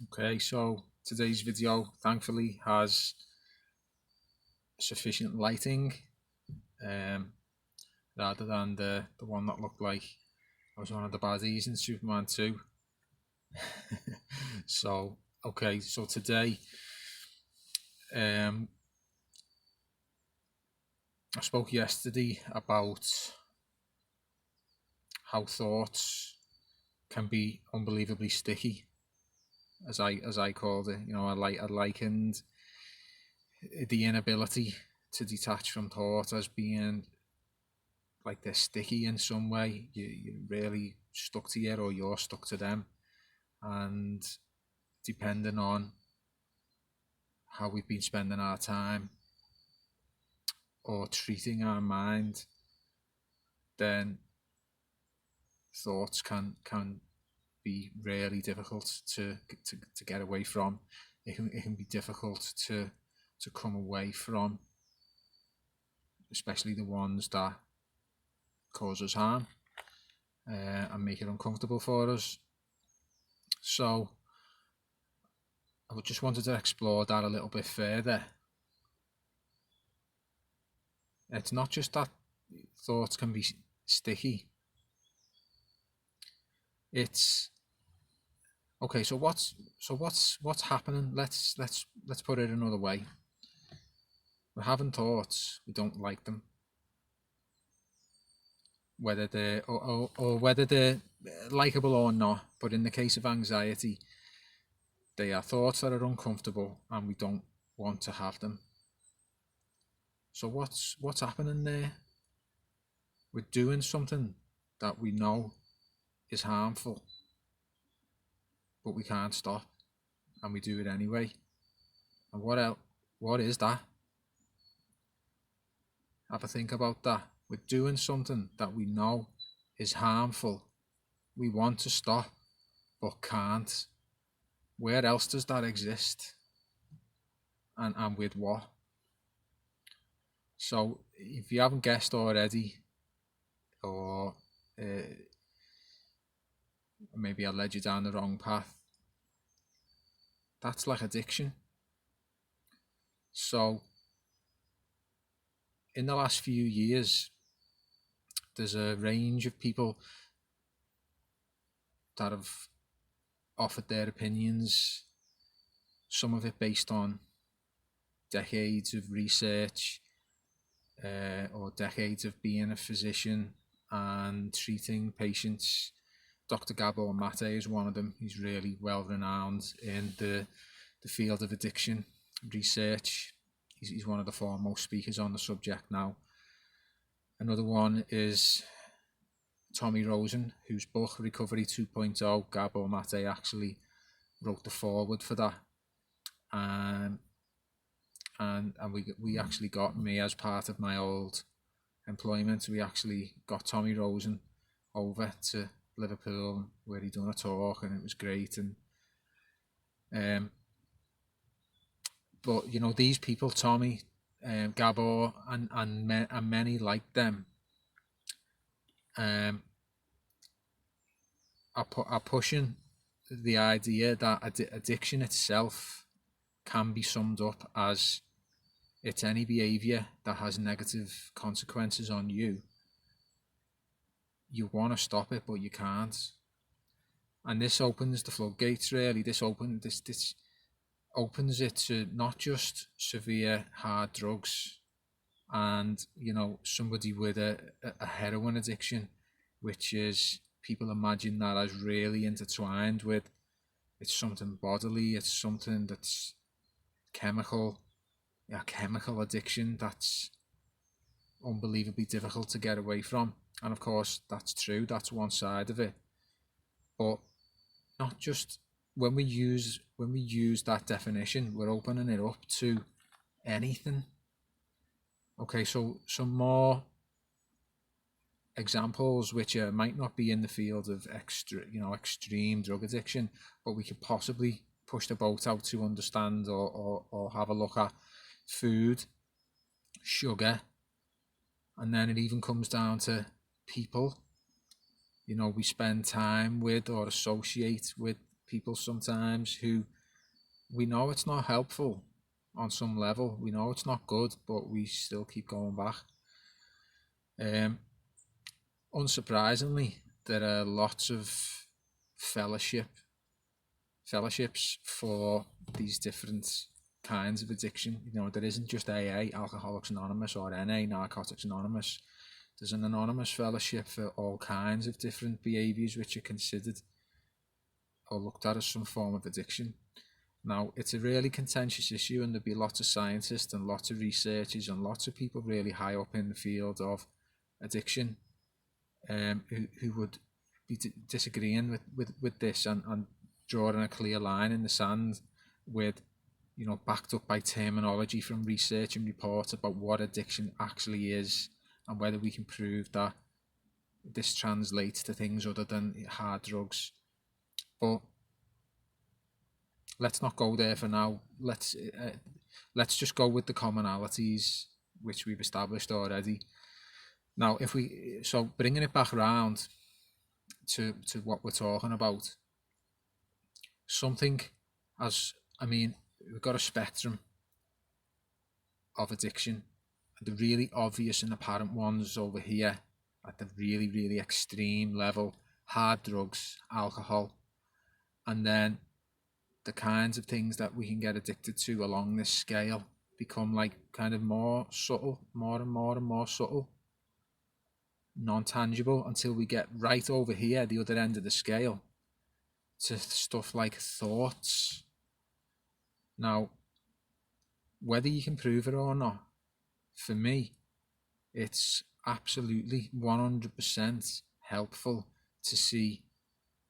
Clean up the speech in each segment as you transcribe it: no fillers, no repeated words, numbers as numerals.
Okay, so today's video thankfully has sufficient lighting, um, rather than the one that looked like I was one of the baddies in Superman 2. So, okay, so today um, I spoke yesterday about how thoughts can be unbelievably sticky, as I called it. I likened the inability to detach from thought as being like they're sticky in some way. You're really stuck to you, or you're stuck to them, and depending on how we've been spending our time or treating our mind, then thoughts can be really difficult to get away from. It can be difficult to come away from, especially the ones that cause us harm, and make it uncomfortable for us. So I just wanted to explore that a little bit further. It's not just that thoughts can be sticky. It's okay. So what's happening? Let's put it another way. We're having thoughts. We don't like them, whether they're or whether they're likable or not. But in the case of anxiety, they are thoughts that are uncomfortable, and we don't want to have them. So what's happening there? We're doing something that we know is harmful, but we can't stop, and we do it anyway. And what else? What is that? Have a think about that. We're doing something that we know is harmful. We want to stop, but can't. Where else does that exist? And with what? So if you haven't guessed already, or maybe I led you down the wrong path, that's like addiction. So in the last few years, there's a range of people that have offered their opinions, some of it based on decades of research, or decades of being a physician and treating patients. Dr. Gabor Mate is one of them. He's really well renowned in the field of addiction research. He's one of the foremost speakers on the subject now. Another one is Tommy Rosen, whose book Recovery 2.0, Gabor Mate actually wrote the foreword for that. And we actually got me, as part of my old employment, we actually got Tommy Rosen over to Liverpool where he done a talk, and it was great. And but these people, Tommy, Gabor, and many like them, are pushing the idea that addiction itself can be summed up as it's any behaviour that has negative consequences on you. You want to stop it, but you can't. And this opens the floodgates, really. This opens it to not just severe hard drugs and somebody with a heroin addiction, which is, people imagine that as really intertwined with, it's something bodily, it's something that's chemical, a chemical addiction that's unbelievably difficult to get away from. And of course that's true, that's one side of it. But not just, when we use that definition, we're opening it up to anything. Okay, so some more examples, which might not be in the field of extreme drug addiction, but we could possibly push the boat out to understand, or have a look at: food, sugar, and then it even comes down to people we spend time with or associate with people sometimes who we know it's not helpful on some level. We know it's not good, but we still keep going back. Unsurprisingly, there are lots of fellowships for these different kinds of addiction. You know, there isn't just AA, Alcoholics Anonymous, or NA, Narcotics Anonymous. There's an anonymous fellowship for all kinds of different behaviours which are considered or looked at as some form of addiction. Now, it's a really contentious issue, and there'll be lots of scientists and lots of researchers and lots of people really high up in the field of addiction who would be disagreeing with this and drawing a clear line in the sand with, you know, backed up by terminology from research and reports about what addiction actually is and whether we can prove that this translates to things other than hard drugs. But let's not go there for now. Let's just go with the commonalities which we've established already. Now, so bringing it back around to what we're talking about, we've got a spectrum of addiction. The really obvious and apparent ones over here at the really, really extreme level: hard drugs, alcohol, and then the kinds of things that we can get addicted to along this scale become like kind of more subtle, more and more subtle, non-tangible, until we get right over here, the other end of the scale, to stuff like thoughts. Now, whether you can prove it or not, for me, it's absolutely 100% helpful to see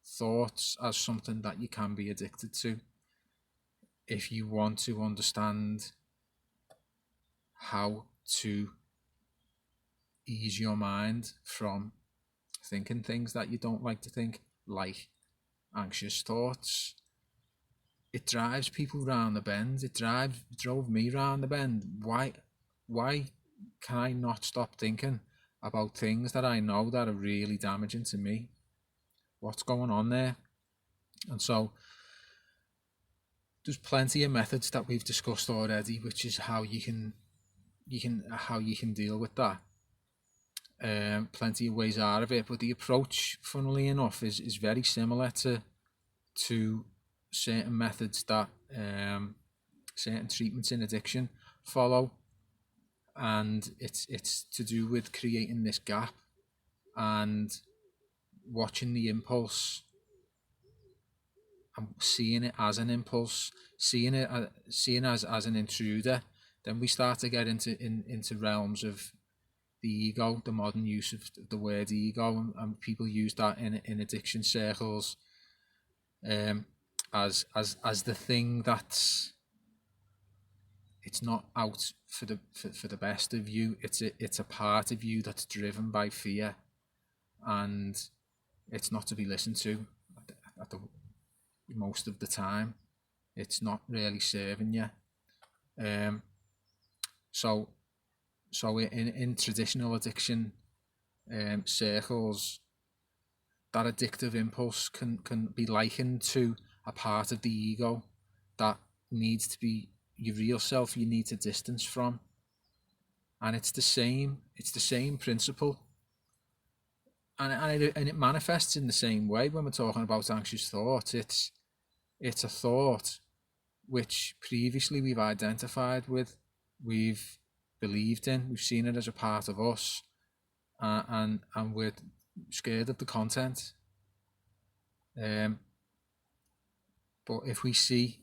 thoughts as something that you can be addicted to if you want to understand how to ease your mind from thinking things that you don't like to think, like anxious thoughts. It drives people round the bend. It drove me round the bend. Why can I not stop thinking about things that I know that are really damaging to me? What's going on there? And so there's plenty of methods that we've discussed already, which is how you can deal with that. Plenty of ways out of it, but the approach, funnily enough, is very similar to certain methods that certain treatments in addiction follow, and it's to do with creating this gap and watching the impulse and seeing it as an impulse, seeing as an intruder. Then we start to get into realms of the ego, the modern use of the word ego, and people use that in addiction circles as the thing that's, it's not out for the best of you. It's a part of you that's driven by fear, and it's not to be listened to at the most of the time. It's not really serving you. So in traditional addiction circles, that addictive impulse can be likened to a part of the ego that needs to be your real self, you need to distance from. And it's the same principle, and it manifests in the same way when we're talking about anxious thoughts. It's a thought which previously we've identified with, we've believed in, we've seen it as a part of us, and we're scared of the content. But if we see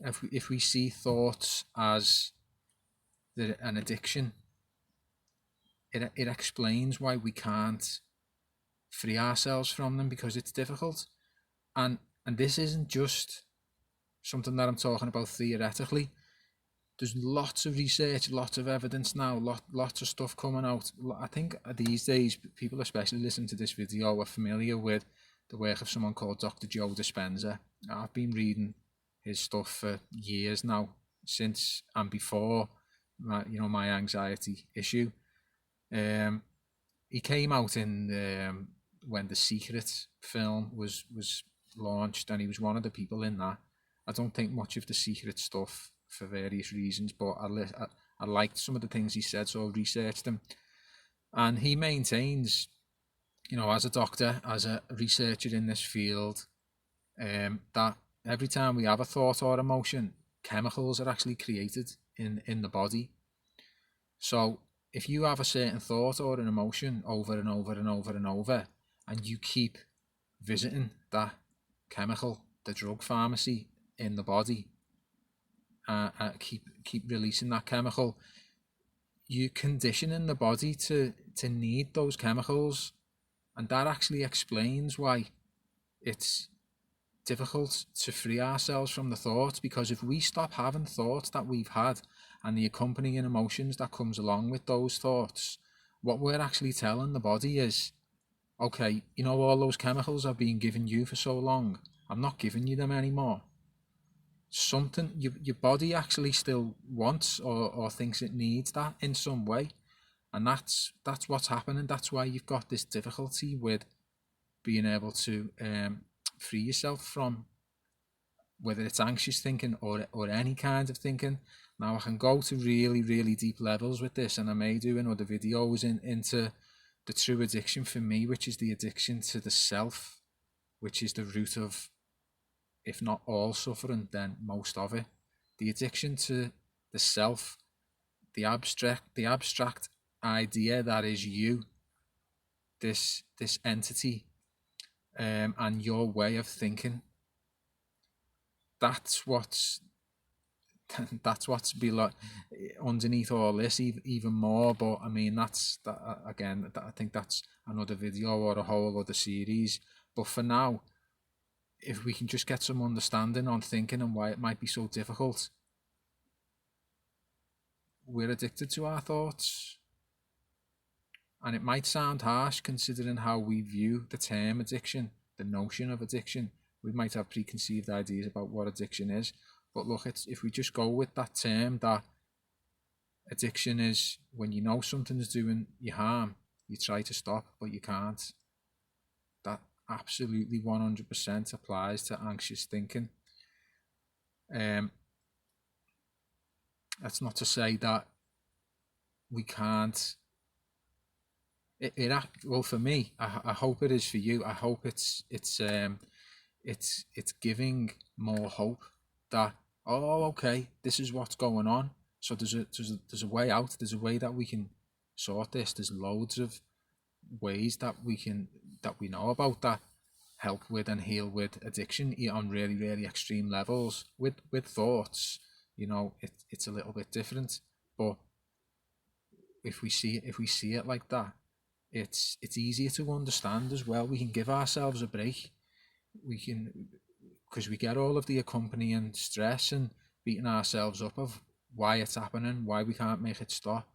thoughts as an addiction, it explains why we can't free ourselves from them, because it's difficult. And this isn't just something that I'm talking about theoretically. There's lots of research, lots of evidence now, lots of stuff coming out. I think these days, people especially listening to this video are familiar with the work of someone called Dr. Joe Dispenza. I've been reading his stuff for years now, since and before my anxiety issue. He came out in when The Secret film was launched, and he was one of the people in that. I don't think much of the secret stuff for various reasons, but I liked some of the things he said, so I researched them. And he maintains, as a doctor, as a researcher in this field, that every time we have a thought or emotion, chemicals are actually created in the body. So if you have a certain thought or an emotion over and over and over and over, and you keep visiting that chemical, the drug pharmacy in the body, keep releasing that chemical, you conditioning the body to need those chemicals, and that actually explains why it's difficult to free ourselves from the thoughts. Because if we stop having thoughts that we've had and the accompanying emotions that comes along with those thoughts, what we're actually telling the body is, okay, all those chemicals I've been giving you for so long, I'm not giving you them anymore. Something your body actually still wants or thinks it needs that in some way, and that's what's happening. That's why you've got this difficulty with being able to free yourself from, whether it's anxious thinking or any kind of thinking. Now I can go to really, really deep levels with this, and I may do in other videos into the true addiction for me, which is the addiction to the self, which is the root of, if not all suffering, then most of it. The addiction to the self, the abstract idea that is you, this entity, and your way of thinking. That's what's that's what's below, underneath all this, even more. But I mean, that's that again. I think that's another video or a whole other series. But for now, if we can just get some understanding on thinking and why it might be so difficult. We're addicted to our thoughts, and it might sound harsh considering how we view the term addiction, the notion of addiction. We might have preconceived ideas about what addiction is, but look, if we just go with that term, that addiction is when you know something's doing you harm, you try to stop, but you can't. That absolutely 100% applies to anxious thinking. That's not to say that we can't. Well, for me, I hope it is for you. I hope it's giving more hope that, oh, okay, this is what's going on. So there's a way out. There's a way that we can sort this. There's loads of ways that we know about that help with and heal with addiction on really, really extreme levels. With thoughts, it's a little bit different. But if we see it like that, it's easier to understand as well. We can give ourselves a break. We can, because we get all of the accompanying stress and beating ourselves up of why it's happening, why we can't make it stop,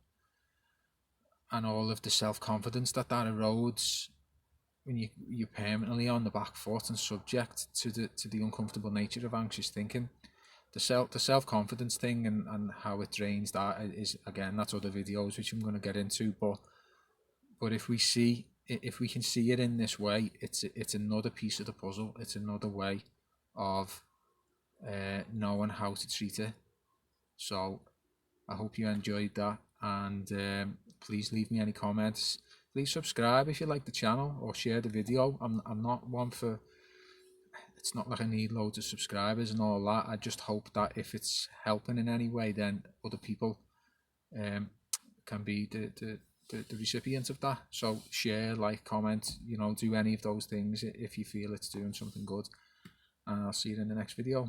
and all of the self-confidence that erodes when you're permanently on the back foot and subject to the uncomfortable nature of anxious thinking. The self-confidence thing and how it drains that is, again, that's other videos which I'm going to get into. But if we can see it in this way, it's another piece of the puzzle. It's another way of knowing how to treat it. So I hope you enjoyed that, and please leave me any comments. Please subscribe if you like the channel, or share the video. I'm not one for, it's not like I need loads of subscribers and all that. I just hope that if it's helping in any way, then other people can be the recipient of that. So share, like, comment, do any of those things if you feel it's doing something good. And I'll see you in the next video.